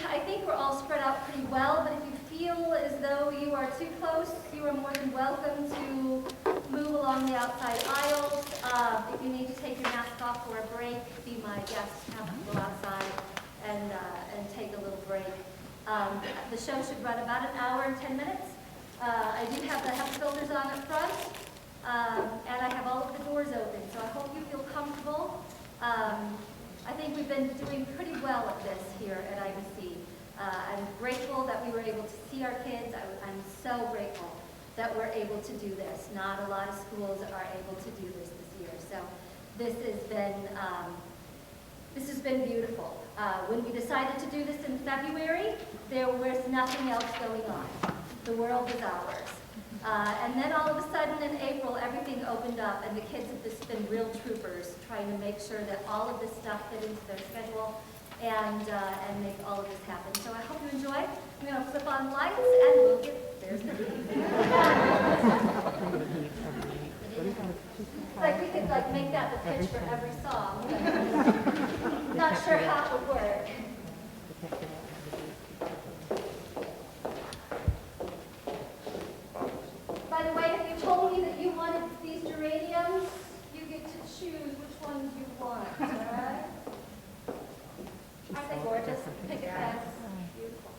I think we're all spread out pretty well, but if you feel as though you are too close, you are more than welcome to move along the outside aisles. If you need to take your mask off for a break, be my guest, have to go outside and take a little break. The show should run about an hour and 10 minutes. I do have the HEPA filters on up front, and I have all of the doors open, so I hope you feel comfortable. I think we've been doing pretty well at this here at IBC. I'm grateful that we were able to see our kids. I'm so grateful that we're able to do this. Not a lot of schools are able to do this year, so this has been beautiful. When we decided to do this in February, there was nothing else going on. The world was ours. And then all of a sudden in April, everything opened up, and the kids have just been real troopers trying to make sure that all of this stuff fit into their schedule and make all of this happen. So I hope you enjoy. I'm going to flip on lights, and we'll get, there's the like we could make that the pitch for every song. Not sure how it would work. By the way, if you told me that you wanted these geraniums, you get to choose which ones you want, all right? Aren't they gorgeous? Pick a guess. Beautiful.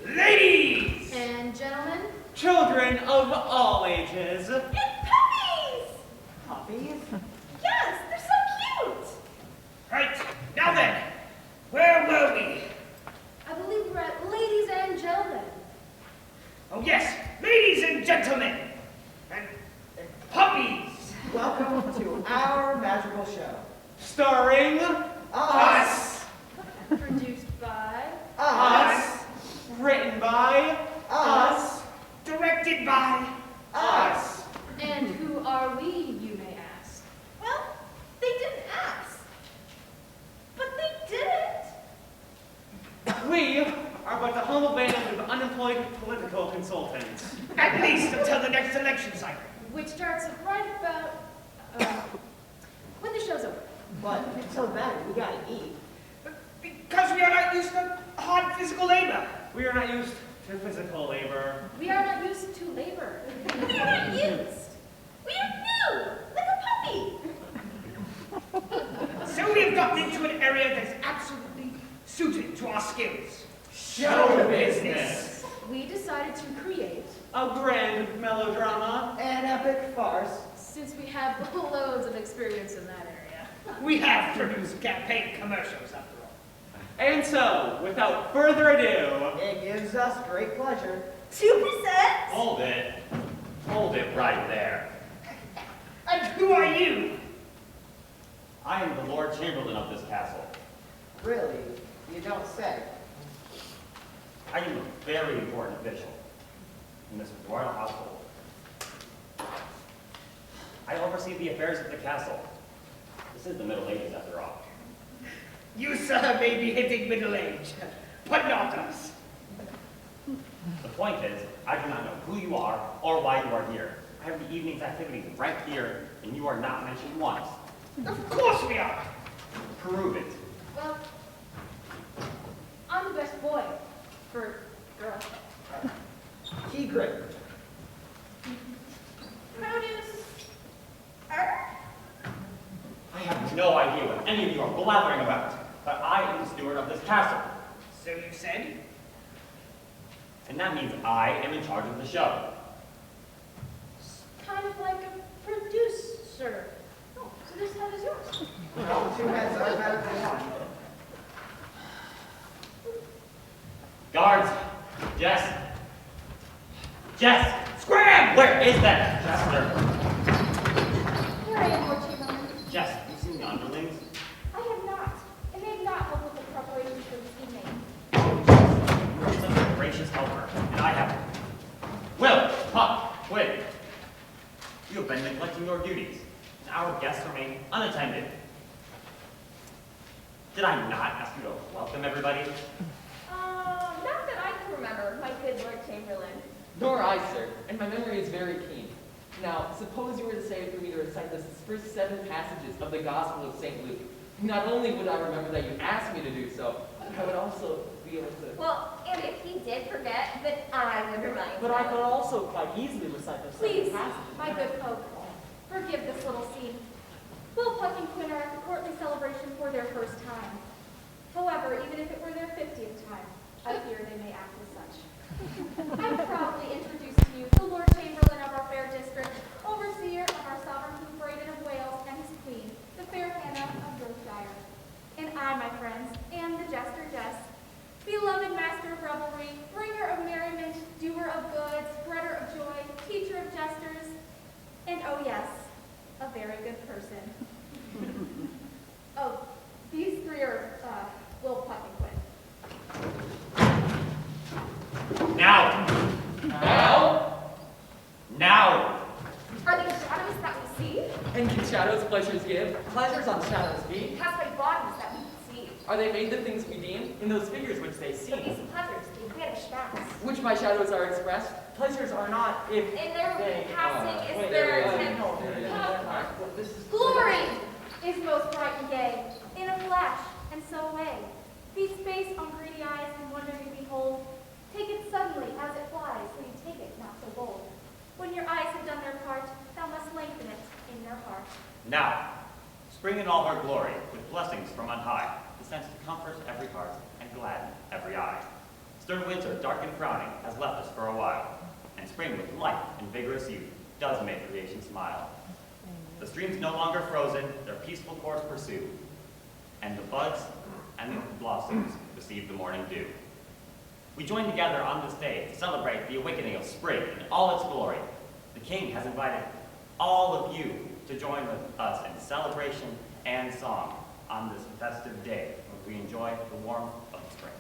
Ladies! And gentlemen? Children of all ages. And puppies! Puppies? Yes, they're so cute! Right, now then, where were we? I believe we're at ladies and gentlemen. Oh yes, ladies and gentlemen, and puppies. Welcome to our magical show. Starring us. Produced by... Us. Written by Us. Directed by us. And who are we, you may ask? Well, they didn't ask. But they didn't. We are but the humble band of unemployed political consultants. At least until the next election cycle. Which starts right about... when the show's over. But until then, we gotta eat. Because we are not used to hard physical labor. We are not used to physical labor. We are not used to labor. We are not used. We are new, like a puppy. So we have gotten into an area that's absolutely suited to our skills. Show business. We decided to create, A grand melodrama. An epic farce. since we have loads of experience in that area. We have produced campaign commercials after all. And so, without further ado, It gives us great pleasure. 2%? Hold it. Hold it right there. and who are you? I am the Lord Chamberlain of this castle. Really, you don't say. I am a very important official in this royal household. I oversee the affairs of the castle. This is the Middle Ages, after all. You, sir, may be hitting middle age, but not us. The point is, I do not know who you are or why you are here. I have the evening's activities right here, and you are not mentioned once. Of course we are. Prove it. Well, I'm the best boy for girl. Key grip. Produce. I have no idea what any of you are blathering about, but I am the steward of this castle. So you said? And that means I am in charge of the show. Kind of like a producer. Oh, so this head is yours. No, 2 heads are better than one. Guards! Jess! Jess! Scram! Where is that jester? Here I am, Lord Chamberlain. Jess, have you seen the underlings? I have not, and they have not helped with the preparations for this evening. You are such a gracious helper, and I haven't. Will! Puck! Quinn! You have been neglecting your duties, and our guests remain unattended. Did I not ask you to welcome everybody? Not that I can remember, my good Lord Chamberlain. Nor I, sir, and my memory is very keen. Now, suppose you were to say for me to recite the first 7 passages of the Gospel of St. Luke. Not only would I remember that you asked me to do so, I would also be able to... Well, and if he did forget, then I would remind him. But I could also quite easily recite those Please, seven passages. my good folk, forgive this little scene. Will Puck and Quinn are at the courtly celebration for their first time. However, even if it were their 50th time, I fear they may act as such. I proudly introduce to you the Lord Chamberlain of our fair district, overseer of our sovereign King Braden of Wales and his queen, the fair Hannah of Yorkshire. And I, my friends, am the jester Jess, beloved master of revelry, bringer of merriment, doer of good, spreader of joy, teacher of jesters, and oh yes, a very good person. Oh, these 3 are Will, Puck, and Quinn. Now! Now! Are they shadows that we see? And can shadows pleasures give? Pleasures on shadows be. Cast by bodies that we see. Are they made the things we deem? In those figures which they see, But these pleasures, they vanish fast. Which by shadows are expressed? pleasures are not if In their they... passing is wait, their there we go. attempt. No, there it is. Well, this is... Glory is most bright and gay, in a flash and so away. Feast space on greedy eyes and wonder you behold. Take it suddenly as it flies, so you take it not so bold. When your eyes have done their part, thou must lengthen it in their heart. Now, spring in all her glory, with blessings from on high, descends to comfort every heart and gladden every eye. Stern winter, dark and frowning, has left us for a while, and spring with life and vigorous youth does make creation smile. The streams no longer frozen, their peaceful course pursue, and the buds and the blossoms receive the morning dew. We join together on this day to celebrate the awakening of spring in all its glory. The King has invited all of you to join with us in celebration and song on this festive day as we enjoy the warmth of spring.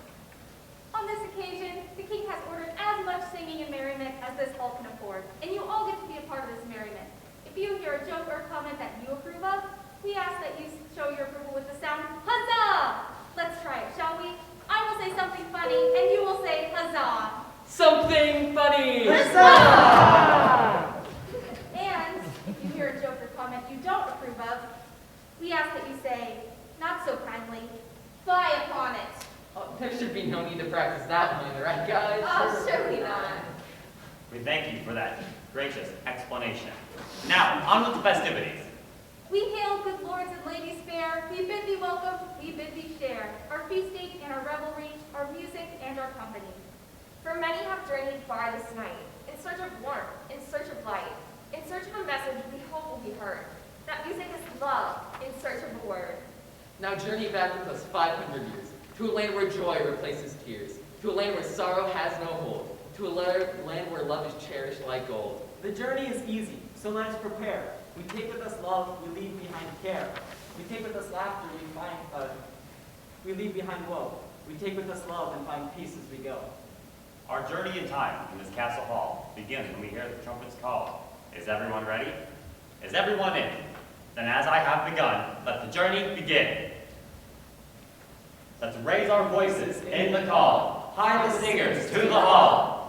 On this occasion, the King has ordered as much singing and merriment as this hall can afford, and you all get to be a part of this merriment. If you hear a joke or comment that you approve of, we ask that you show your approval with the sound, huzzah! Let's try it, shall we? I will say something funny, and you will say huzzah. Something funny! And if you hear a joke or comment you don't approve of, we ask that you say, not so kindly, fie upon it. Oh, there should be no need to practice that one, right, guys? Oh, surely not. We thank you for that gracious explanation. Now, on with the festivities. We hail good lords and ladies fair, we bid thee welcome, we bid thee share, our feasting and our revelry, our music and our company. For many have journeyed far this night, in search of warmth, in search of light, in search of a message we hope will be heard. That music is love, in search of a word. Now journey back with us 500 years, to a land where joy replaces tears, to a land where sorrow has no hold, to a land where love is cherished like gold. The journey is easy, so let us prepare. We take with us love, we leave behind care. We take with us laughter, we leave behind woe. We take with us love and find peace as we go. Our journey in time in this castle hall begins when we hear the trumpets call. Is everyone ready? Is everyone in? Then as I have begun, let the journey begin. Let's raise our voices in the call. Hie the singers to the hall.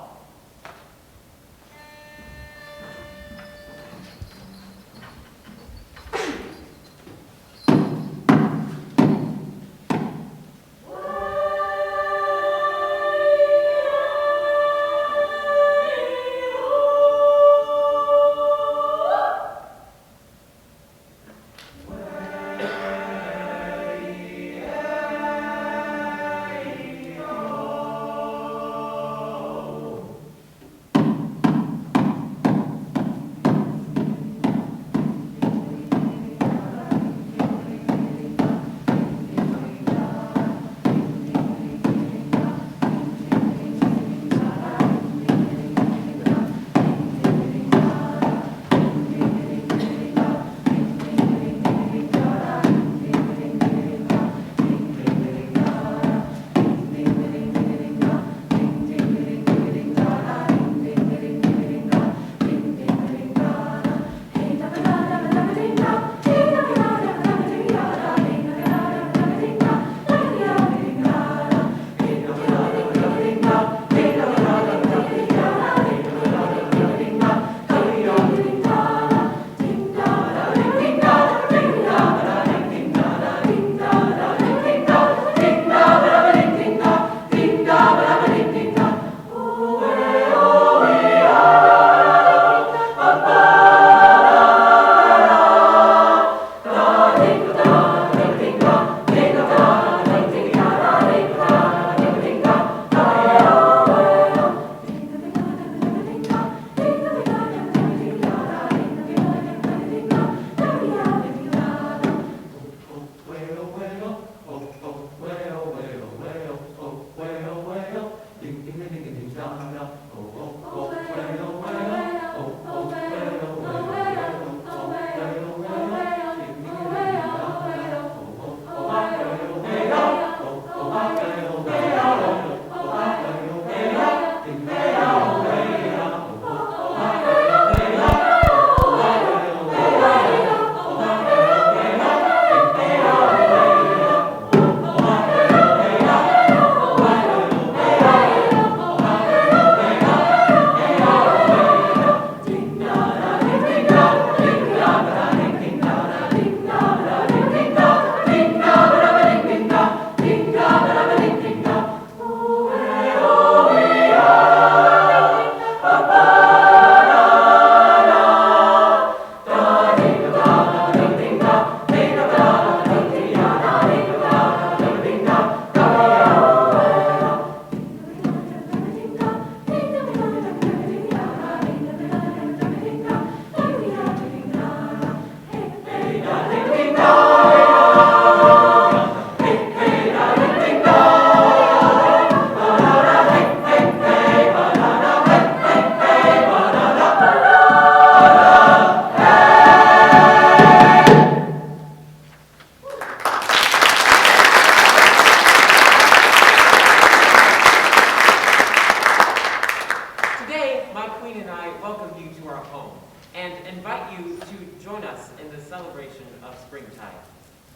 us in the celebration of springtime.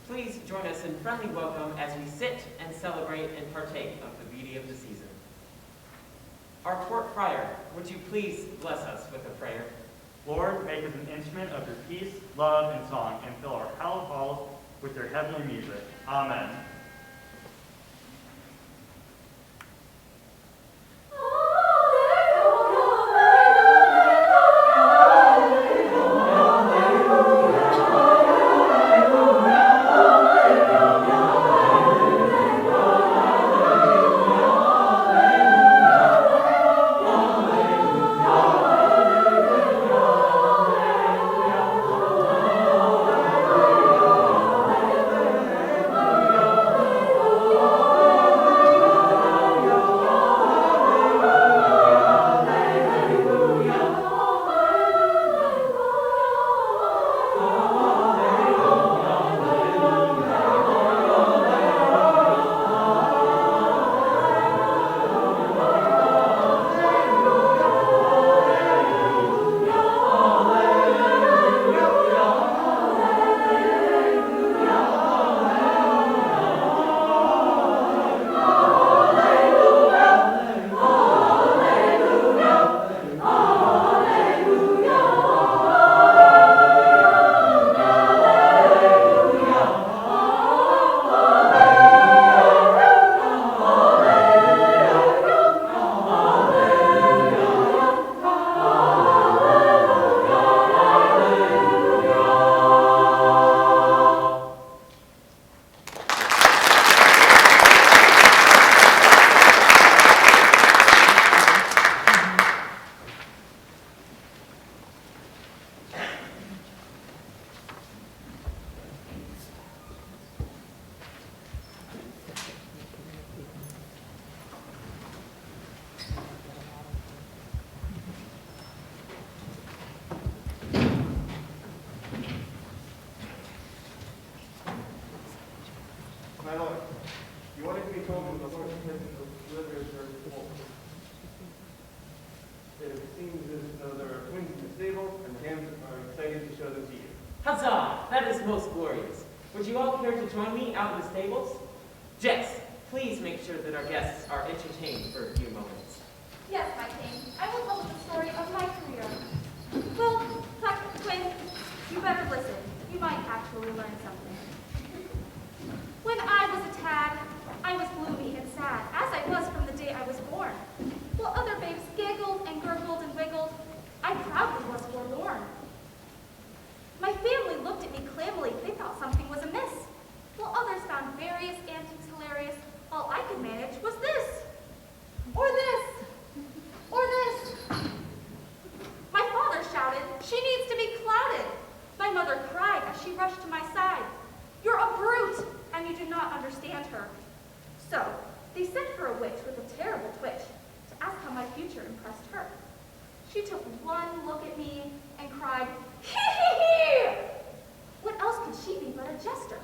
Please join us in friendly welcome as we sit and celebrate and partake of the beauty of the season. Our court friar, would you please bless us with a prayer? Lord, make us an instrument of your peace, love, and song, and fill our hallowed halls with your heavenly music. Amen. My lord, you wanted to be told that the horse delivery are full. It seems as though there are twins in the stable, and the hams are excited to show them to you. Huzzah! That is most glorious. Would you all care to join me out in the stables? Jess, please make sure that our guests are entertained for a few moments. Yes, my king. I will tell the story of my career. Well, Twin, you better listen. You might actually learn something. When I was a tad, I was gloomy and sad, as I was from the day I was born. While other babes giggled and gurgled and wiggled, I proudly was forlorn. My family looked at me clammily. They thought something was amiss. While others found various antics hilarious, all I could manage was this, or this, or this. My father shouted, "She needs to be clouted." My mother cried as she rushed to my side, "You're a brute, and you do not understand her." So they sent for a witch with a terrible twitch to ask how my future impressed her. She took one look at me and cried, "Hee hee hee!" What else could she be but a jester?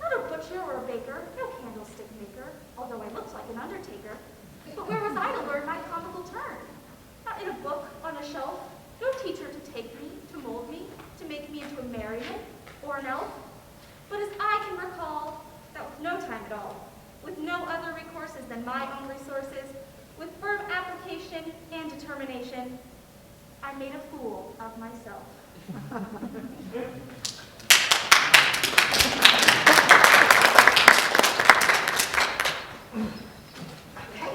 Not a butcher or a baker, no candlestick maker, although I looked like an undertaker. But where was I to learn my comical turn? Not in a book on a shelf, no teacher to take me, to mold me, to make me into a marionette or an elf. But as I can recall, that with no time at all, with no other recourses than my own resources, with firm application and determination, I made a fool of myself. Hey,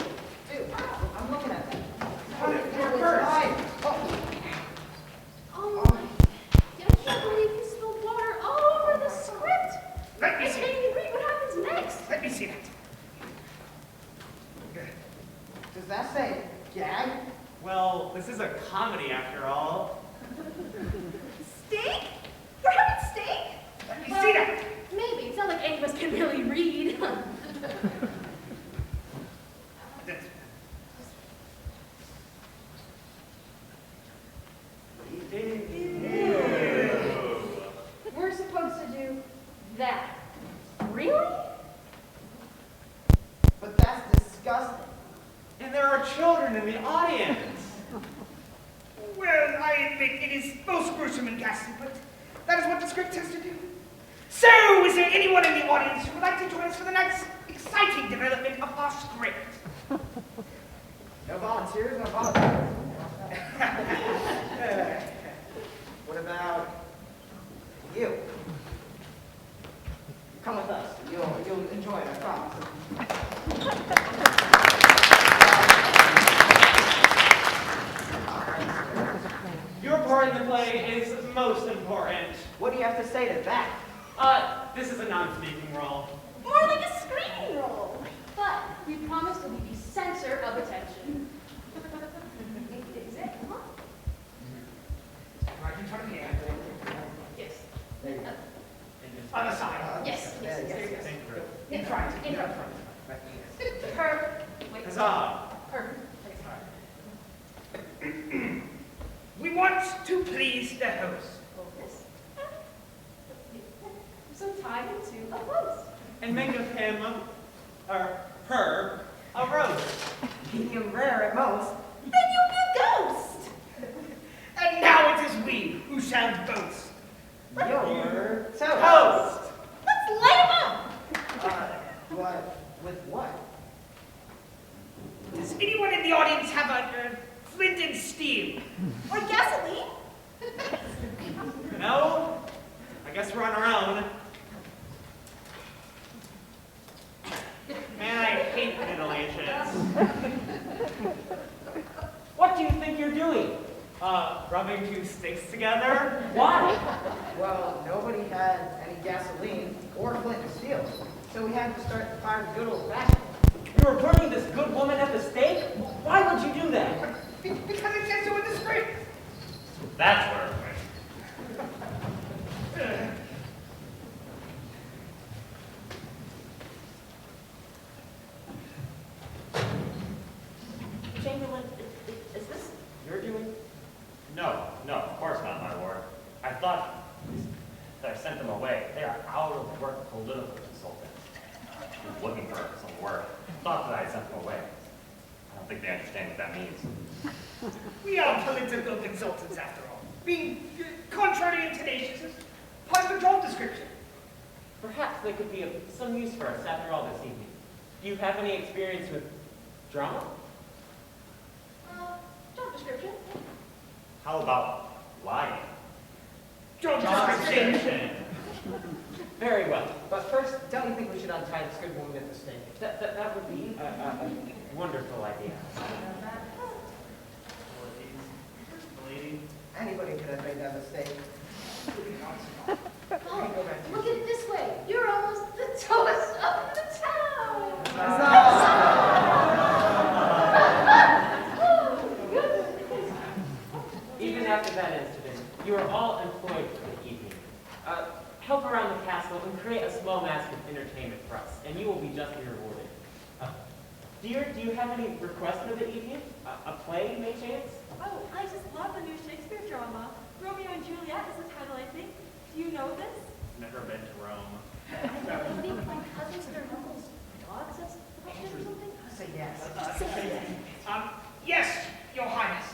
dude, I'm looking at that. Oh my, I can't believe you spilled water all over the script. Let me I see. can't even read what happens next. Let me see that. Does that say gag? Well, this is a comedy after all. Steak? We're having steak? Let me see that. Maybe. It's not like any of us can really read. That's- We're supposed to do that. Really? But that's disgusting. And there are children in the audience. Well, I admit it is most gruesome and ghastly, but That is what the script says to do. So, is there anyone in the audience who would like to join us for the next exciting development of our script? No volunteers, no volunteers. What about you? Come with us. You'll enjoy it, I promise. Your part in the play is most important. What do you have to say to that? This is a non-speaking role. More like a screening role. But we promise that we'll be center of attention. Is it? Come on. Right in front of me. Yes. There you go. Other side. Yes. Yes. Yes, Yes. yes. In front. In front. Perfect. Wait. Huzzah. Perfect. We want to please the host. Focus. So tied into a post. And make of him, or her, a roast. Medium rare at most. Then you'll be a ghost. And now it is we who shall boast. You're Host! Let's light him up. What? With what? Does anyone in the audience have a flint and steel? Or gasoline. No? I guess we're on our own. Man, I hate ventilations. What do you think you're doing? Rubbing two sticks together? Why? Well, nobody had any gasoline or flint and steel, so we had to start the fire the good old fashioned. You were burning this good woman at the stake? Why would you do that? Because it says so in the script. That's where it went. Chamberlain, is this your doing? No, of course not, my lord. I thought that I sent them away. They are out of work political consultants. Who's looking for some work. Thought that I sent them away. I don't think they understand what that means. We are political consultants after all. Being contrary and tenacious is part of the job description. Perhaps they could be of some use for us after all this evening. Do you have any experience with drama? Job description. How about lying? Job description. Very well. But first, don't you think we should untie this good woman at the stake? That would be a wonderful idea. Anybody could have made that mistake. Oh, look at it this way. You're almost the toast of the town. Even after that incident, you are all employed for the evening. Help around the castle and create a small mask of entertainment for us, and you will be justly rewarded. Do you have any requests for the evening? A play, may chance? Oh, I just love the new Shakespeare drama. Romeo and Juliet is the title, I think. Do you know this? Never been to Rome. I think my cousin's their uncle's dog says the question or something. Say yes. Yes, Your Highness.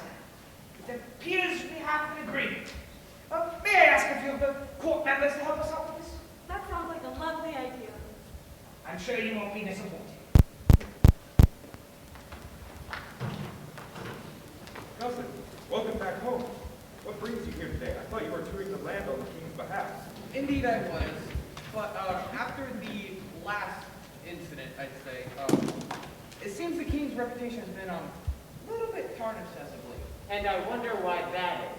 It appears we have an agreement. May I ask a few of the court members to help us out with this? That sounds like a lovely idea. I'm sure you won't be disappointed. Cousin, welcome back home. What brings you here today? I thought you were touring the land on the king's behalf. Indeed I was, but after the last incident, I'd say, it seems the king's reputation has been a little bit tarnished as of late. And I wonder why that is.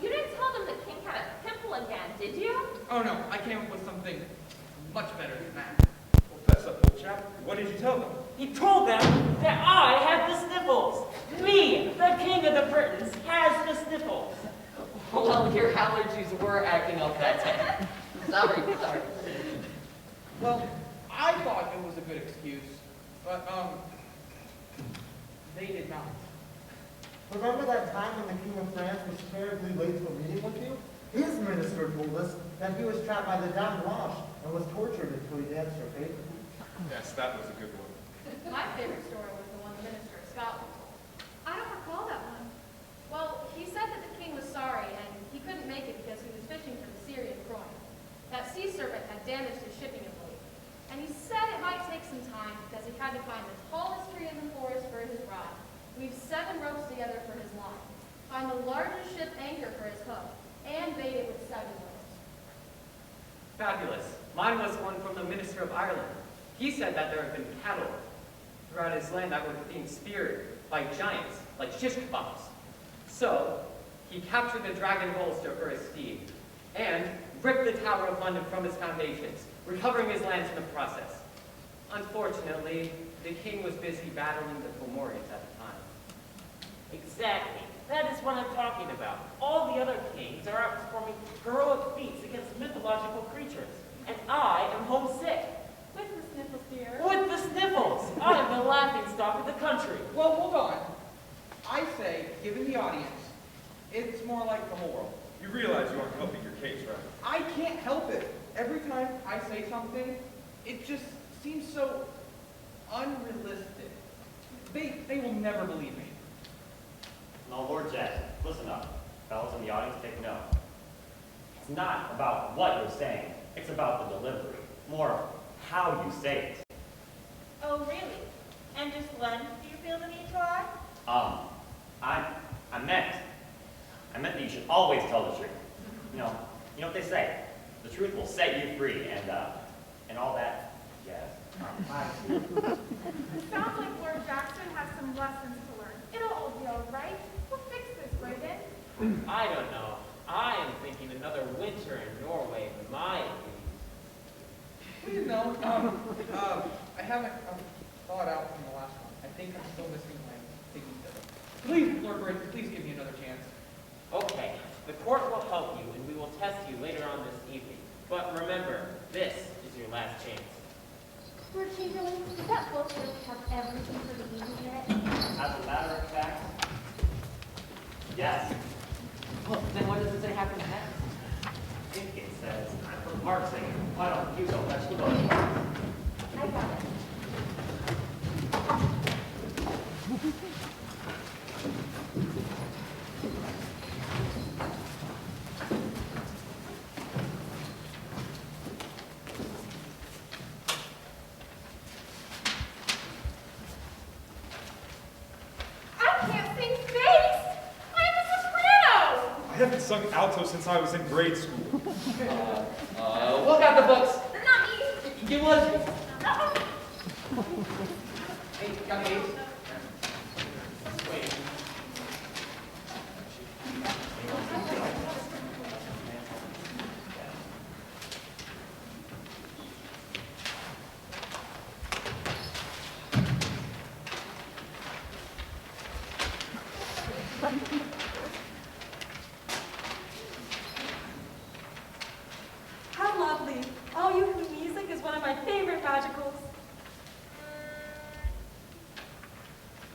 You didn't tell them the king had a pimple again, did you? Oh no, I came up with something much better than that. Well, fess up, old chap. What did you tell them? He told them that I had the sniffles. Me, the king of the Britons, has the sniffles. Well, your allergies were acting up that day. Sorry. Well, I thought it was a good excuse, but they did not. Remember that time when the King of France was terribly late to a meeting with you? His minister told us that he was trapped by the Dame Blanche and was tortured until he danced her favor. Yes, that was a good one. My favorite story was the one the minister of Scotland told. I don't recall that one. Well, he said that the king was sorry and he couldn't make it because he was had to climb the tallest tree in the forest for his rod, weave 7 ropes together for his line, find the largest ship anchor for his hook, and bait it with 7 ropes. Fabulous. Mine was one from the Minister of Ireland. He said that there have been cattle throughout his land that were being speared by giants, like shish kebabs. So, he captured the dragon bolster for his steed, and ripped the Tower of London from its foundations, recovering his lands in the process. Unfortunately, the king was busy battling the Fomorians at the time. Exactly. That is what I'm talking about. All the other kings are out performing heroic feats against mythological creatures, and I am homesick. With the sniffles, dear. With the sniffles! I am the laughingstock of the country. Well, hold on. I say, given the audience, it's more like the whole world. You realize you aren't helping your case, right? I can't help it. Every time I say something, it just seems so unrealistic. They will never believe me. Now, Lord Jackson, listen up. Fellas in the audience, take note. It's not about what you're saying. It's about the delivery. More how you say it. Oh, really? And just when do you feel the need to lie? I meant that you should always tell the truth. You know what they say. The truth will set you free, and all that jazz. It sounds like Lord Jackson has some lessons to learn. It'll all be all right. We'll fix this, Brayden. I don't know. I am thinking another winter in Norway might be. Well, you know, I haven't thought out from the last one. I think I'm still missing my thinking fiddle. Please, Lord Brayden, please give me another chance. Okay, the court will help you, and we will test you later on this evening. But remember, this is your last chance. Lord Chamberlain, does that book really have everything for the evening in it? As a matter of fact, yes. Well, then what does it say happens next? I think it says, I'm from Parsing. Why don't you go fetch the book? I got it. I haven't sung alto since I was in grade school. Look at the books. They're not me. Give us. No. Hey, got these? Wait. How lovely. All you who music is one of my favorite magicals.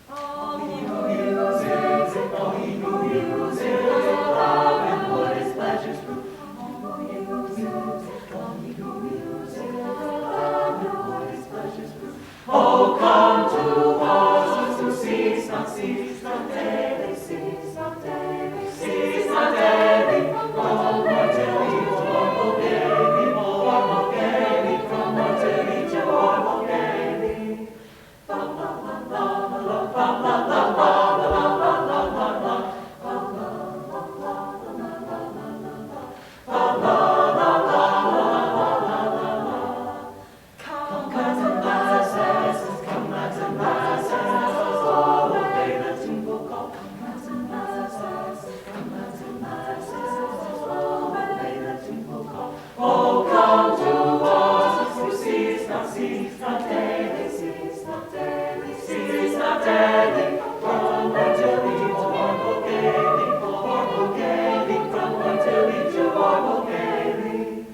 All you music, all you music, love and what is pleasure's fruit. All you music, all you music, love and what is pleasure's fruit. Oh, come to us who cease not daily, cease not daily, cease not daily, from mortality to mortal gaily, mortal gaily, from mortality to mortal gaily. La la la la la la la la la la la la la la la. Come, cousin lasses, come, cousin lasses, oh, obey the timbre call. Come, cousin lasses, come, cousin lasses, oh, obey the timbre call. Oh, come to us, who cease not daily, cease not daily, cease not daily, from mortality to mortal gaily, mortal gaily, from mortality to mortal gaily.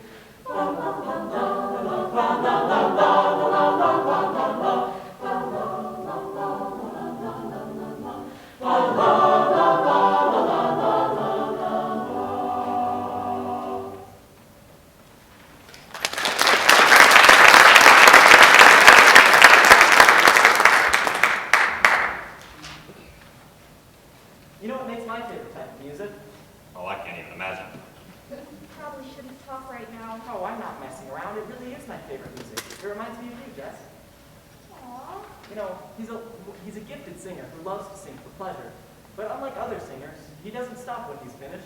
La la la la la la la la la la la la la la la. La la la la la la la la la. La la la la la la la la la. You know what makes my favorite type of music? Oh, I can't even imagine. Probably shouldn't talk right now. Oh, I'm not messing around. It really is my favorite music. It reminds me of you, Jess. Aww. You know, he's a gifted singer who loves to sing for pleasure. But unlike other singers, he doesn't stop when he's finished.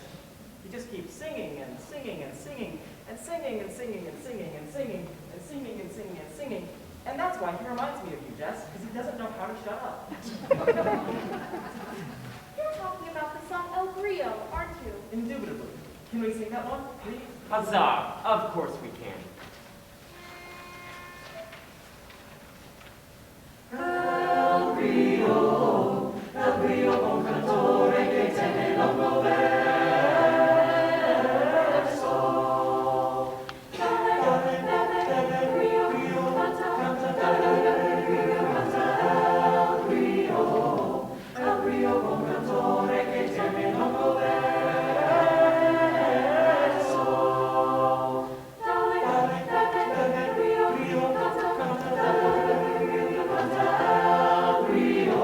He just keeps singing and singing and singing and singing and singing and singing and singing and singing and singing and singing. And that's why he reminds me of you, Jess, because he doesn't know how to shut up. You're talking about the song El Brio, aren't you? Indubitably. Can we sing that one, please? Huzzah! Of course we can. El brio con cantore che tiene lungo verso. Dale, dale, dale, dale, brio, canta, canta, dale, dale, brio, canta, el brio con cantore che tiene lungo verso. Dale, dale, dale, dale, brio, canta, canta, dale, dale, brio, canta, el brio.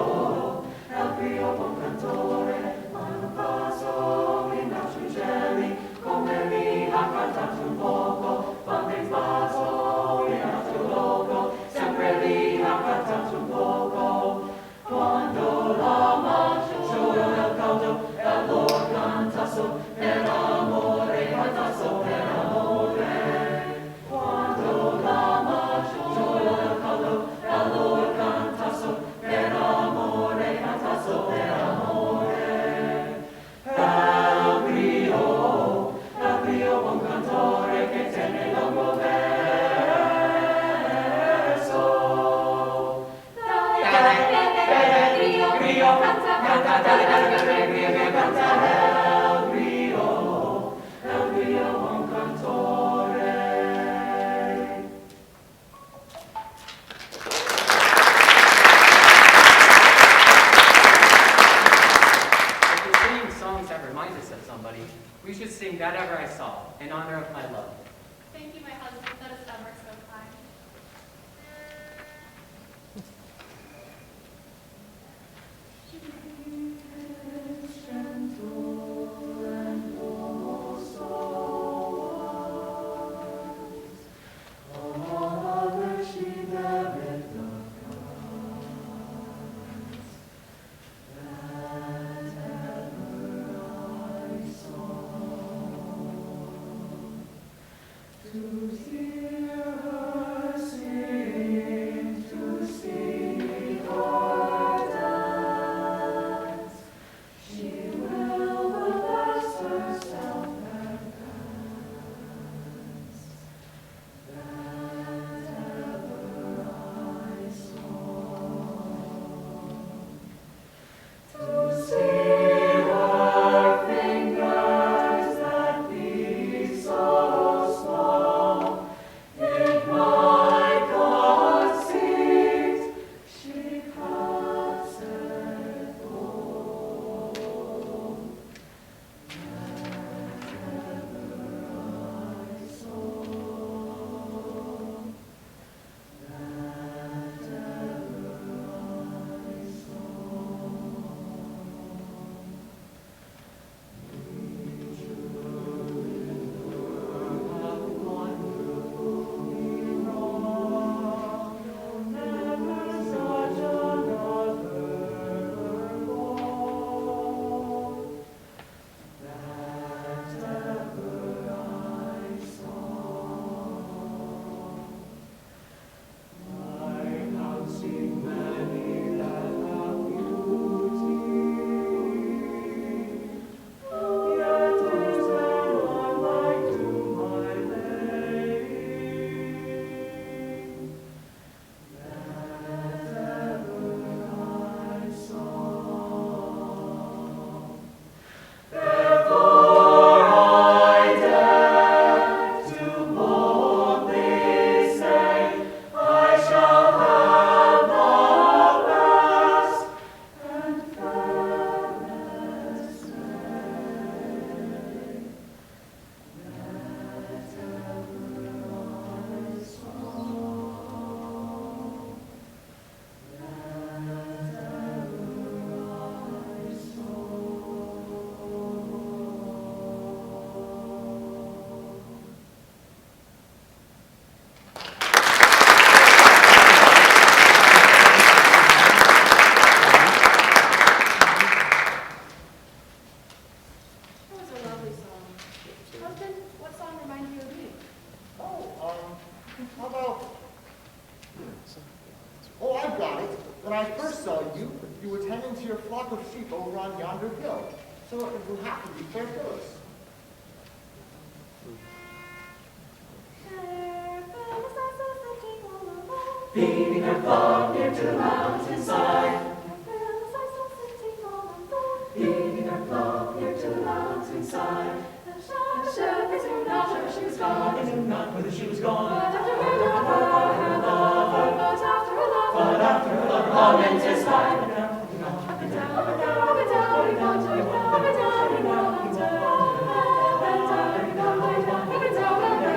I've got it. When I first saw you, you were tending to your flock of sheep over on yonder hill. So it will have to be Fair Phyllis. Feeding her flock near to the mountainside. Feeding her flock near to the mountainside. The shepherds knew not where she was gone. They knew not whither she was gone. But after her lover, but after her lover, long went his life. Up and down, up and down, up and down, up and down, up and down, up and down, up and down, up and down, up and down, up and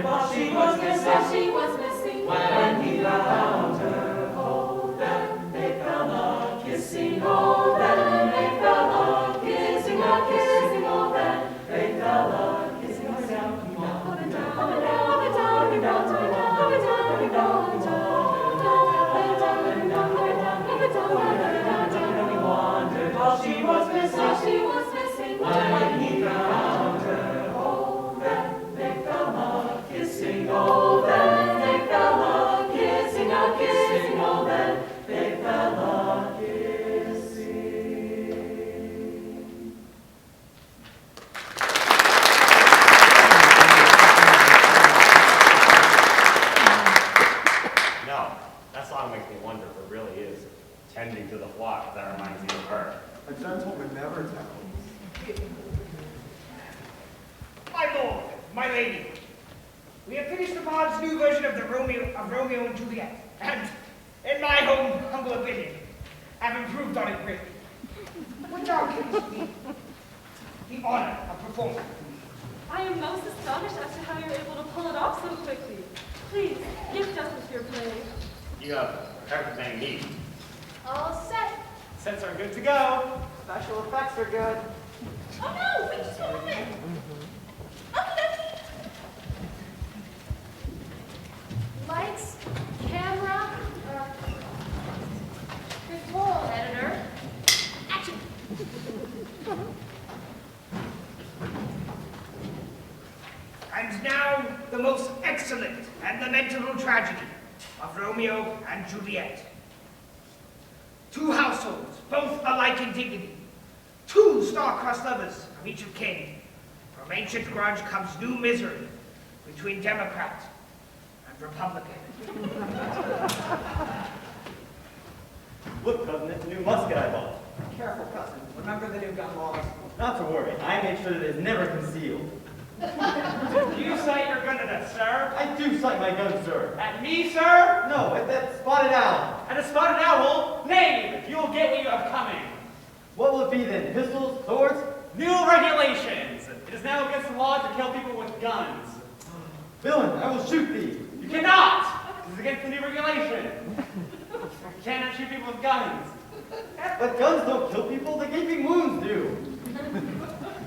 down, she was missing. When he found her, oh, then they fell a kissing, oh, then they fell a kissing, oh, then they fell a kissing, up and down, up and down, up and down, up and down, up and down, up and down, up and down, up and down, up and down, up and down, up and down, and he wandered while she was missing. When he found her, oh, then they fell a kissing, oh, then they fell a kissing, oh, then they fell a kissing. No, that song makes me wonder if it really is tending to the flock that reminds you of her. A gentleman never tells. My lord, my lady, we have finished the bard's new version of Romeo and Juliet, and, in my humble opinion, have improved on it greatly. Would thou give us the honor of performing? I am most astonished as to how you're able to pull it off so quickly. Please, gift us with your play. You have everything you need. All set. Sets are good to go. Special effects are good. Oh no, wait just a moment. Okay. Lights, camera, control editor, action. And now, the most excellent and lamentable tragedy of Romeo and Juliet. Two households, both alike in dignity. Two star-crossed lovers of each of kin. From ancient grudge comes new misery between Democrat and Republican. Look, cousin, it's a new musket I bought. Careful, cousin. Remember the new gun laws. Not to worry, I made sure that it is never concealed. Do you sight your gun at us, sir? I do sight my gun, sir. At me, sir? No, at that spotted owl. At a spotted owl? Knave, you will get what you have coming. What will it be then? Pistols? Swords? New regulations. It is now against the law to kill people with guns. Villain, I will shoot thee. You cannot. This is against the new regulation. You cannot shoot people with guns. But guns don't kill people, the gaping wounds do.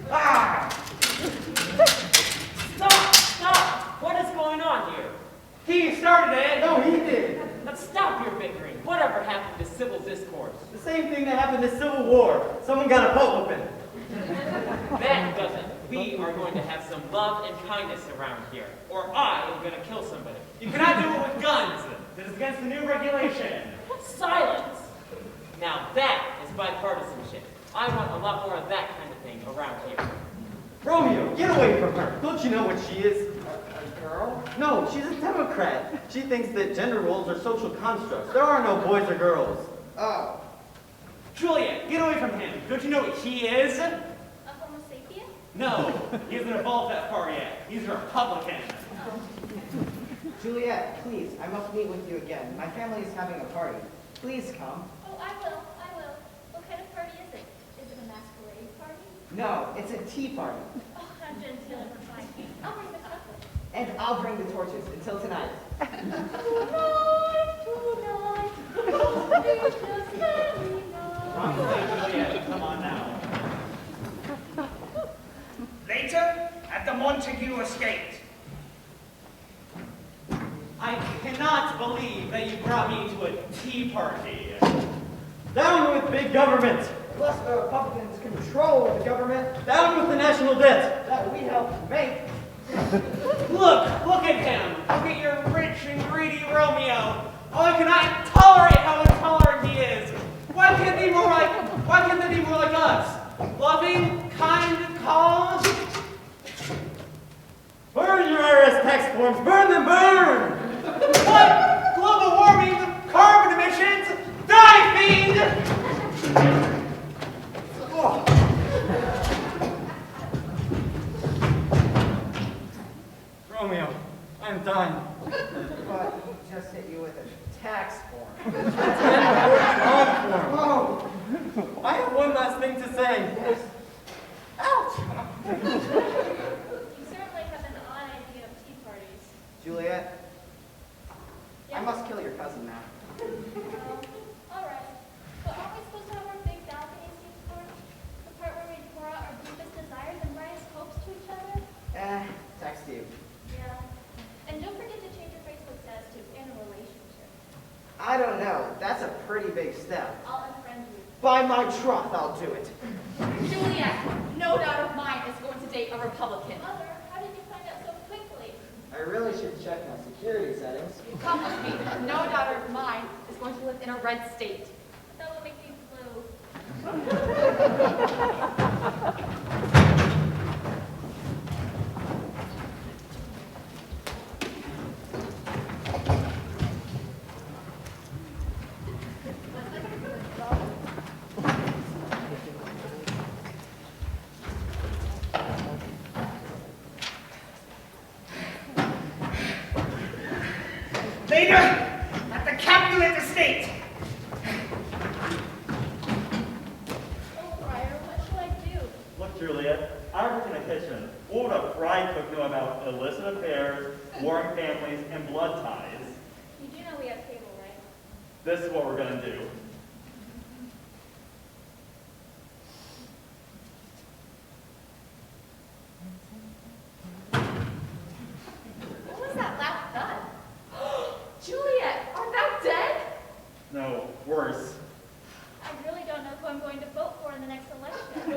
Ah! Stop! What is going on here? He started it. No, he did. Let's stop your bickering. Whatever happened to civil discourse? The same thing that happened in the Civil War. Someone got a butt whooping. That doesn't. We are going to have some love and kindness around here, or I am going to kill somebody. You cannot do it with guns. This is against the new regulation. Silence! Now that is bipartisanship. I want a lot more of that kind of thing around here. Romeo, get away from her. Don't you know what she is? A girl? No, she's a Democrat. She thinks that gender roles are social constructs. There are no boys or girls. Oh. Juliet, get away from him. Don't you know what he is? A homo sapien? No, he hasn't evolved that far yet. He's a Republican. Juliet, please, I must meet with you again. My family is having a party. Please come. Oh, I will. What kind of party is it? Is it a masquerade party? No, it's a tea party. Oh, how genteel and refined. I'll bring the chocolate. And I'll bring the torches until tonight. Tonight, it's just very nice. Juliet, come on now. Later, at the Montague estate. I cannot believe that you brought me to a tea party. Down with big government. Unless the Republicans control the government Down with the national debt. that we helped make. Look at him. Look at your rich and greedy Romeo. All he can I tolerate how intolerant he is? Why can't they be more like us? Loving, kind, calm. Burn your IRS tax forms! Burn them, burn! What? Global warming, carbon emissions, die, fiend! Romeo, I'm done. But he just hit you with a tax form. Oh, I have one last thing to say. Ouch! You certainly have an odd idea of tea parties. Juliet, I Yeah. must kill your cousin now. All right. But aren't we supposed to have our big balcony scene for it? The part where we pour out our deepest desires and brightest hopes to each other? Text you. Yeah. And don't forget to change your Facebook status to in a relationship. I don't know. That's a pretty big step. I'll unfriend you. By my troth, I'll do it. Juliet, no doubt of mine is going to date a Republican. Mother, how did you find out so quickly? I really should check my security settings. Come with me. No daughter of mine is going to live in a red state. That will make me blue. Later, at the Capulet estate. Oh, Friar, what shall I do? Look, Juliet, I work in the kitchen. What would a fry cook know about illicit affairs, warring families, and blood ties? You do know we have cable, right? This is what we're gonna do. What was that loud thud? Juliet, art thou dead? No, worse. I really don't know who I'm going to vote for in the next election.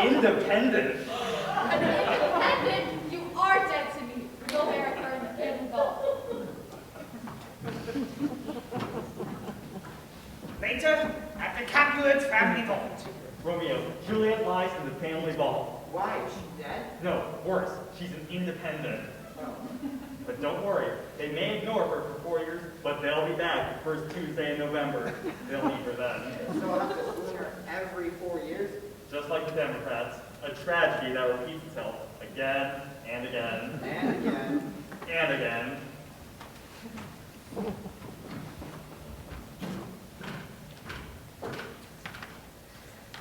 Independent. An independent, you are dead to me. Will America and the Cannon Ball. Later, at the Capulet family vault. Romeo, Juliet lies in the family vault. Why? Is she dead? No, worse, she's an independent. Oh. But don't worry, they may ignore her for 4 years, but they'll be back the first Tuesday in November. They'll leave her then. So I'll have to swoon her every 4 years? Just like the Democrats, a tragedy that repeats itself again and again. And again. And again.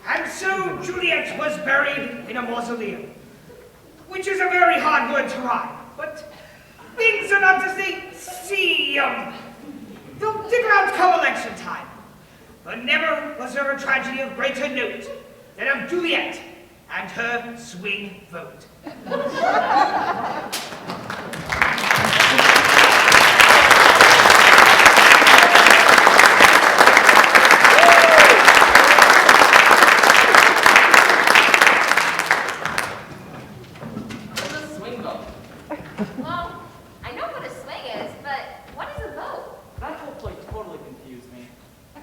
And so Juliet was buried in a mausoleum, which is a very hard word to rhyme, but things are not as they seem. They'll dig around come election time. But never was there a tragedy of greater note than of Juliet and her swing vote. What's a swing vote? Well, I know what a swing is, but what is a vote? That whole play totally confused me.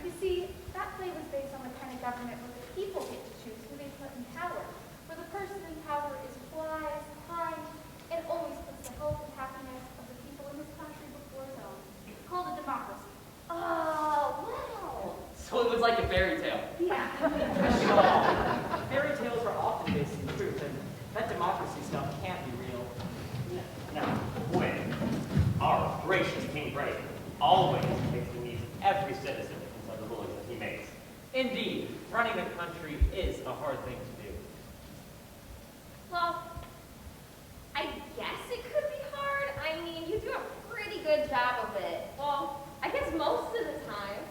You see, that play was based on the kind of government where the people get to choose who they put in power, where the person in power is wise, kind, and always puts the health and happiness of the people in this country before his own. It's called a democracy. Oh, wow. So it was like a fairy tale. Yeah. Fairy tales are often based in truth, and that democracy stuff can't be real. Now, when our gracious King Brave always takes the needs of every citizen inside the rulings that he makes. Indeed, running a country is a hard thing to do. Well, I guess it could be hard. I mean, you do a pretty good job of it. Well, I guess most of the time.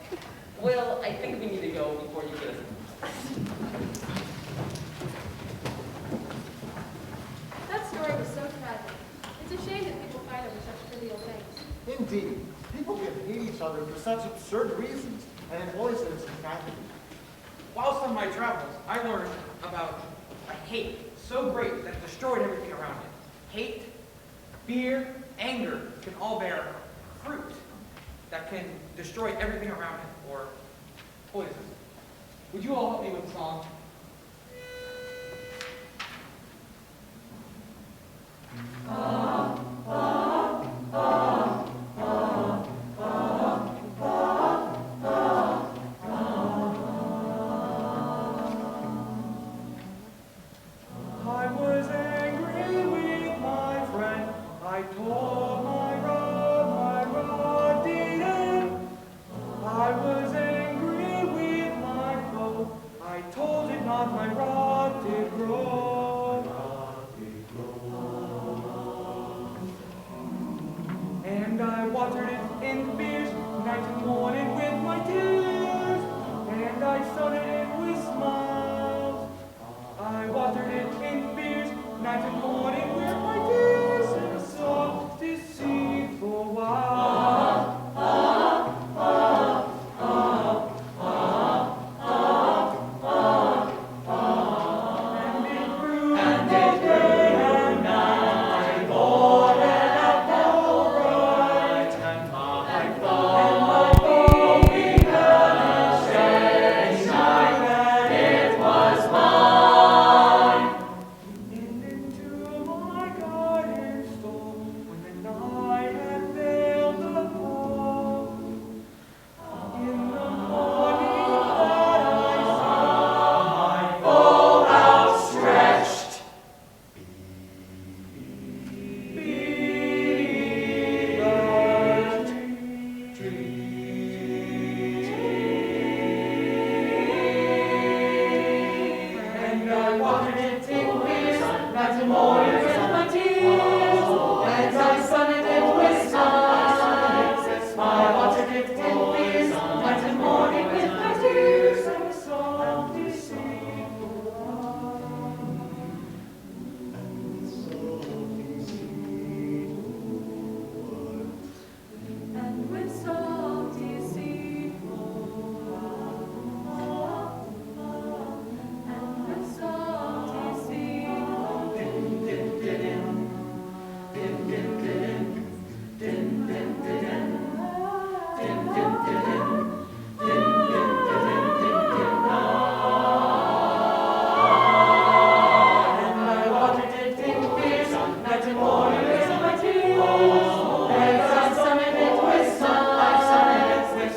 Well, I think we need to go before you get us. That story was so tragic. It's a shame that people fight over such trivial things. Indeed, people can hate each other for such absurd reasons, and it always ends in tragedy. Whilst on my travels, I learned about a hate so great that it destroyed everything around it. Hate, fear, anger can all bear fruit that that can destroy everything around it or poison. Would you all help me with the song? I was angry with my friend. I told my rod didn't. I was angry with my foe. I told it not, my rod did grow. And I watered it in fears, night and morning with my tears. And I sunned it with smiles. I watered it in fears, night and morning with my tears, in a soft, deceitful while. And it grew, and it day and night, more and more bright, and my foe began to shake, and it was mine. And into my garden stole, when the night had veiled the hall. In the morning that I saw my foe outstretched, beneath the tree. And I watered it in fears, night and morning with my tears. And I sunned it with smiles. I watered it in fears, night and morning with my tears. And a soft, deceitful and with soft, deceitful and with soft, deceitful dim, dim, dim, dim, dim, dim, dim, dim, dim, dim, dim, and I watered it in fears, night and morning with my tears. And I sunned it with smiles.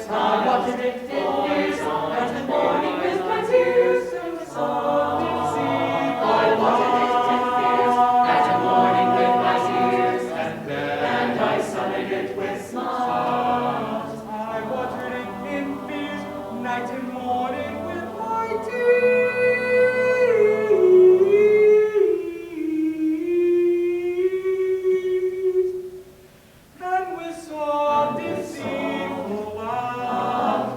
I watered it in fears, night and morning with my tears. And the soft, deceitful I watered it in fears, night and morning with my tears. And I sunned it with smiles. I watered it in fears, night and morning with my tears. And with soft, deceitful love.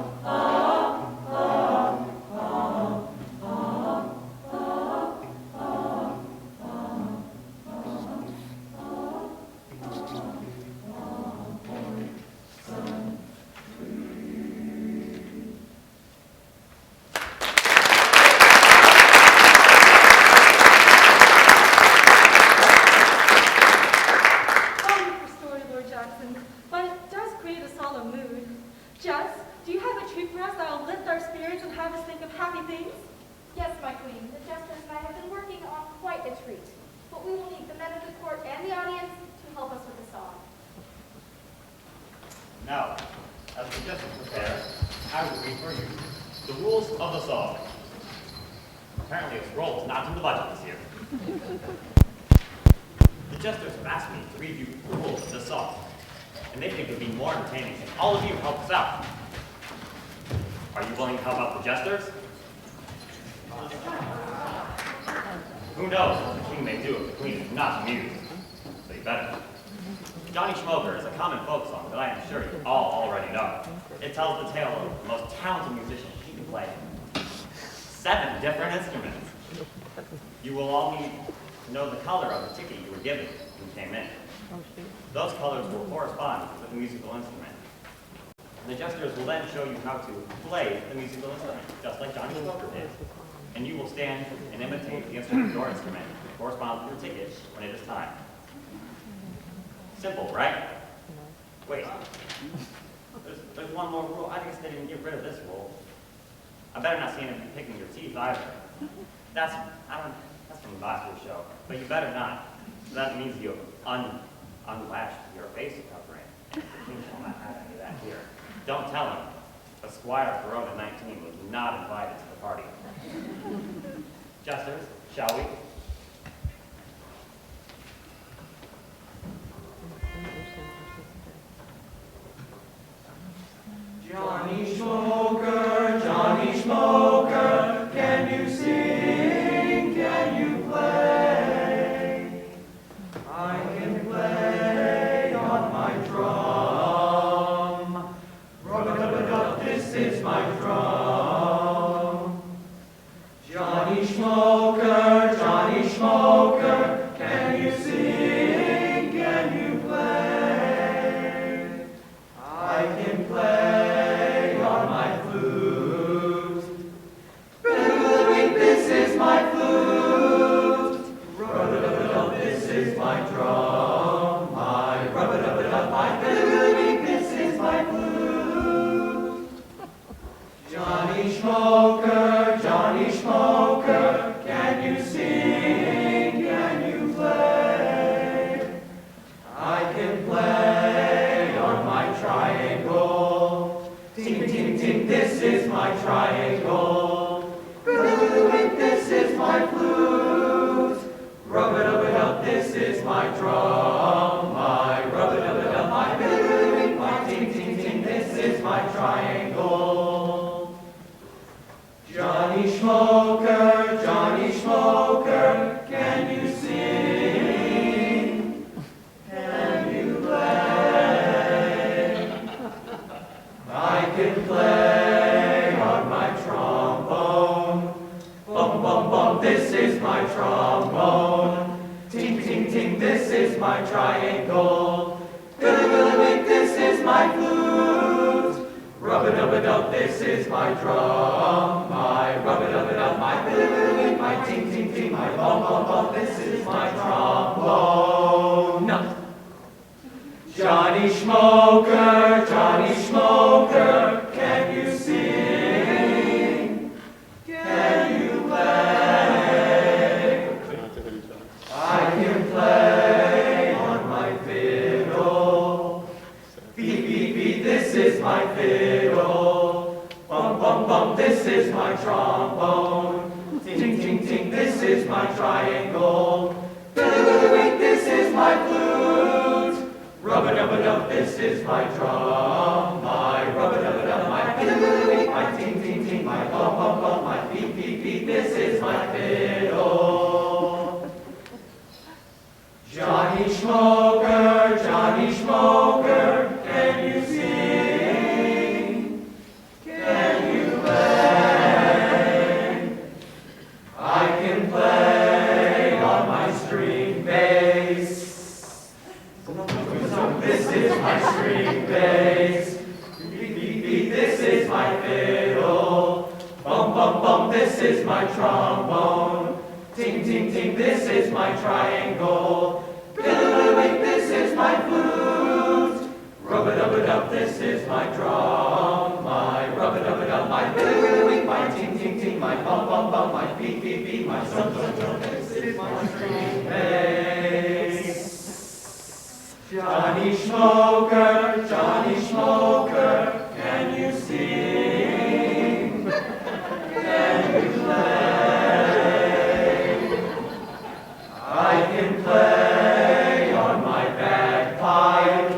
Wonderful story, Lord Jackson, but it does create a solemn mood. Jess, do you have a treat for us that will lift our spirits and have us think of happy things? Yes, my queen, the jesters and I have been working on quite a treat. But we will need the men of the court and the audience to help us with the song. Now, as the jesters prepare, I will read for you the rules of the song. Apparently, a scroll is not in the budget this year. The jesters have asked me to read you the rules of this song, and they think it would be more entertaining if all of you help us out. Are you willing to help out the jesters? Who knows what the king may do if the queen is not amused? So you better. Johnny Schmoker is a common folk song that I am sure you all already know. It tells the tale of the most talented musician. He can play 7 different instruments. You will all need to know the color of the ticket you were given when you came in. Those colors will correspond with the musical instrument. The jesters will then show you how to play the musical instrument, just like Johnny Schmoker did. And you will stand and imitate the instrument of your instrument, which corresponds with your ticket when it is time. Simple, right? Wait. There's There's one more rule. I guess they didn't get rid of this rule. I better not see him picking your teeth either. That's from last year's show. But you better not. That means you unlatched your face covering. The king shall not have any of that here. Don't tell him. The Squire Corona 19 was not invited to the party. Jesters, shall we? Johnny Smoker, can you sing, can you play? I can play on my drum. Rub-a-dub-a-dub, this is my drum. Johnny Smoker, can you sing, can you play? I can play on my flute. This is my flute. Rub-a-dub-a-dub, this is my drum. My rub-a-dub-a-dub, my this is my flute. Johnny Smoker, can you sing, can you play? I can play on my triangle. Ting, ting, ting, this is my triangle. This is my flute. Rub-a-dub-a-dub, this is my drum. My rub-a-dub-a-dub, my ting, ting, ting, this is my triangle. Johnny Smoker, can you sing? Can you play? I can play on my trombone. Bum, bum, bum, this is my trombone. Ting, ting, ting, this is my triangle. Billy, this is my flute. Rub-a-dub-a-dub, this is my drum. My rub-a-dub-a-dub, my billy, my ting, ting, ting, my bum, bum, bum, this is my trombone. Johnny Smoker, can you sing? Can you play? I can play on my fiddle. Beep, beep, beep, this is my fiddle. Bum, bum, bum, this is my trombone. Ting, ting, ting, this is my triangle. Wait, this is my flute. Rub-a-dub-a-dub, this is my drum. My rub-a-dub-a-dub, my ting, ting, ting, my bum, bum, bum, my beep, beep, beep, this is my fiddle. Johnny Smoker, can you sing? Can you play? I can play on my string bass. This is my string bass. Beep, beep, beep, this is my fiddle. Bum, bum, bum, this is my trombone. Ting, ting, ting, this is my triangle. Billy, this is my flute. Rub-a-dub-a-dub, this is my drum. My rub-a-dub-a-dub, my billy, my ting, ting, ting, my bum, bum, bum, my beep, beep, beep, my drum, drum, drum, this is my string bass. Johnny Smoker, can you sing? Can you play? I can play on my bagpipe.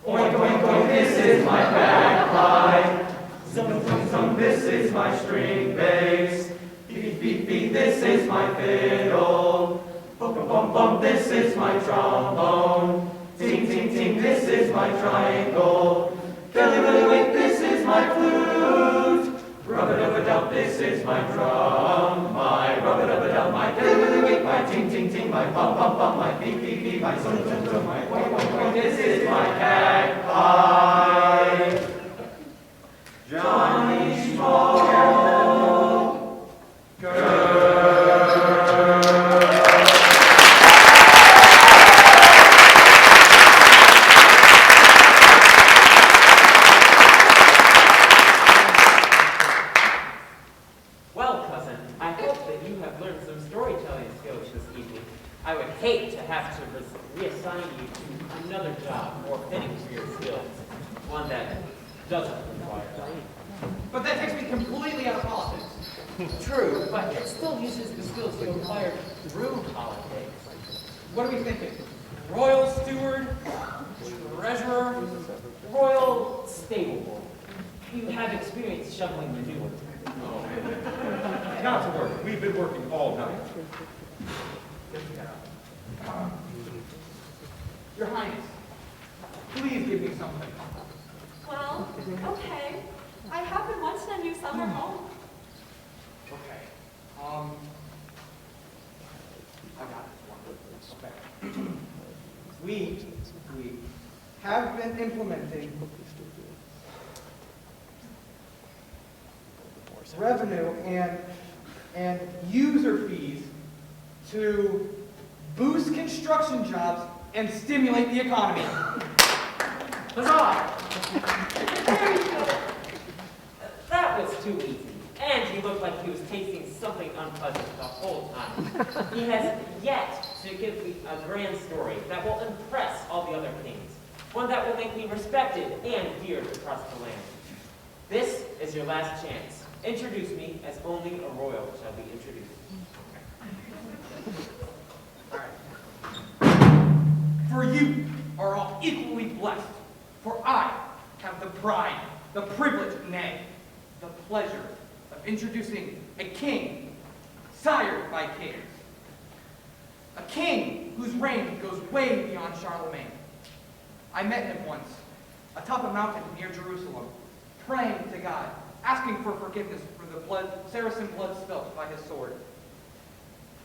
Oink, oink, oink, this is my bagpipe. Zum, zum, zum, this is my string bass. Beep, beep, beep, this is my fiddle. Bum, bum, bum, bum, this is my trombone. Ting, ting, ting, this is my triangle. Kelly, willy, wink, this is my flute. Rub-a-dub-a-dub, this is my drum. My rub-a-dub-a-dub, my kelly, willy, wink, my ting, ting, ting, my bum, bum, bum, my beep, beep, beep, my zum, zum, zum, my oink, oink, oink, this is my bagpipe. Johnny Smoker. doesn't require that. But that takes me completely out of politics. True, but it still uses the skills you acquired through politics. What are we thinking? Royal steward? Treasurer? Royal stable. You have experience shoveling manure. Not to worry. We've been working all night. Your Highness, please give me something. Well, okay. I have been wanting a new summer home. Okay. I got this one. We have been implementing revenue and user fees to boost construction jobs and stimulate the economy. Huzzah! Very good. That was too easy. And he looked like he was tasting something unpleasant the whole time. He has yet to give me a grand story that will impress all the other kings. One that will make me respected and feared across the land. This is your last chance. Introduce me as only a royal shall be introduced. For you are all equally blessed, for I have the pride, the privilege, nay, the pleasure of introducing a king sired by kings. A king whose reign goes way beyond Charlemagne. I met him once, atop a mountain near Jerusalem, praying to God, asking for forgiveness for the Saracen blood spilt by his sword.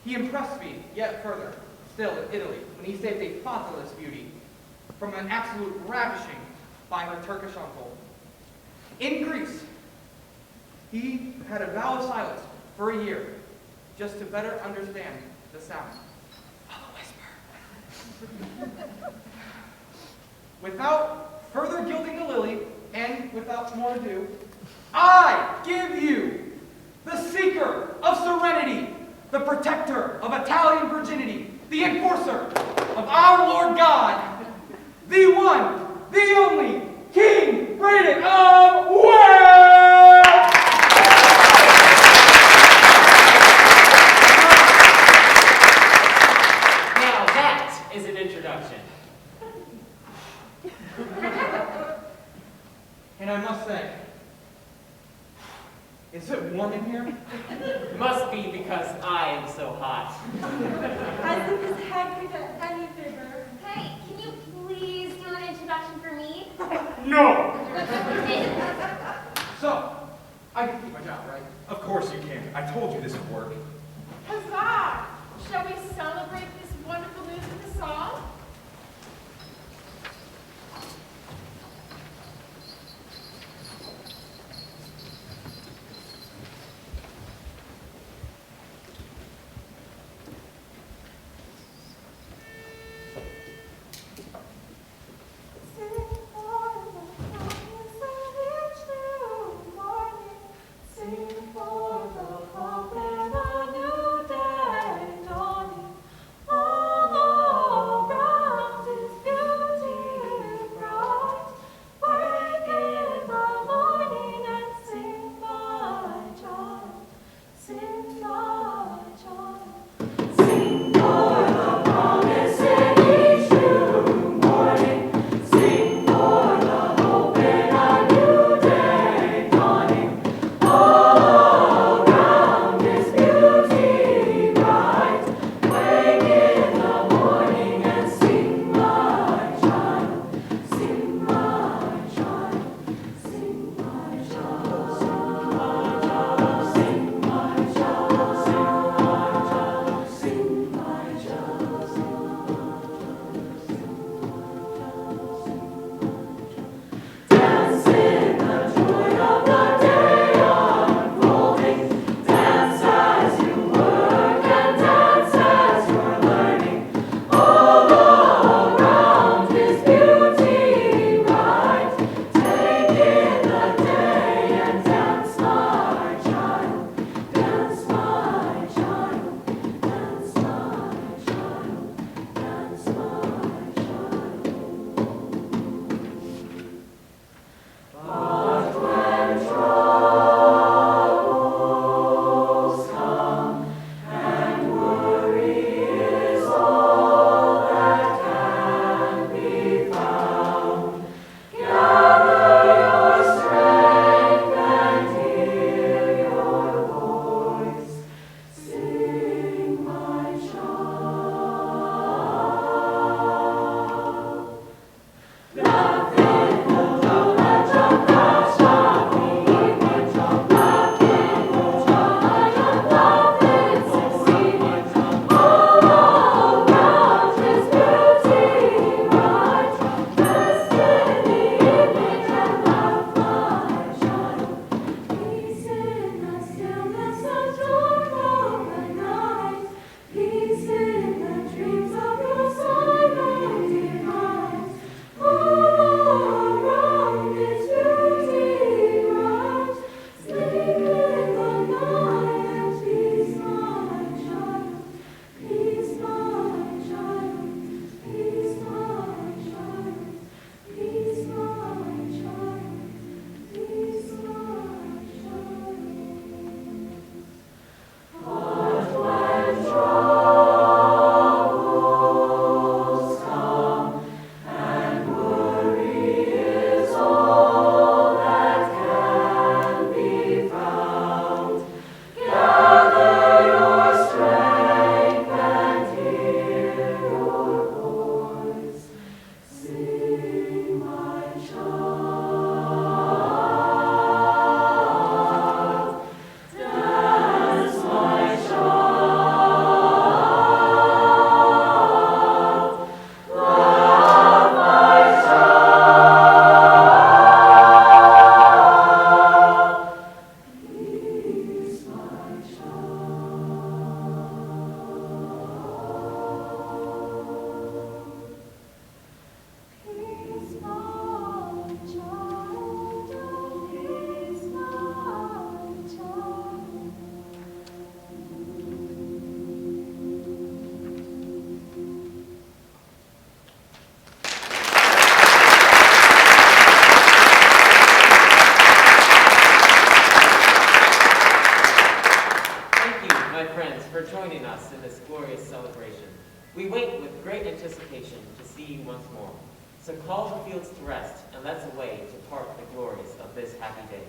He impressed me yet further, still in Italy, when he saved a fatherless beauty from an absolute ravishing by her Turkish uncle. In Greece, he had a vow of silence for a year, just to better understand the sound of a whisper. Without further gilding the lily, and without more ado, I give you the seeker of serenity, the protector of Italian virginity, the enforcer of our Lord God, the one, the only, King Britain of Wales! Now that is an introduction. And I must say, is it warm in here? Must be because I am so hot. As if his head could get any bigger. Hey, can you please do an introduction for me? No! So, I can keep my job, right? Of course you can. I told you this would work. Huzzah! Shall we celebrate this wonderful news with a song? Sing for the hope in a new day dawning. once more. So call the fields to rest, and let's away to part the glories of this happy day.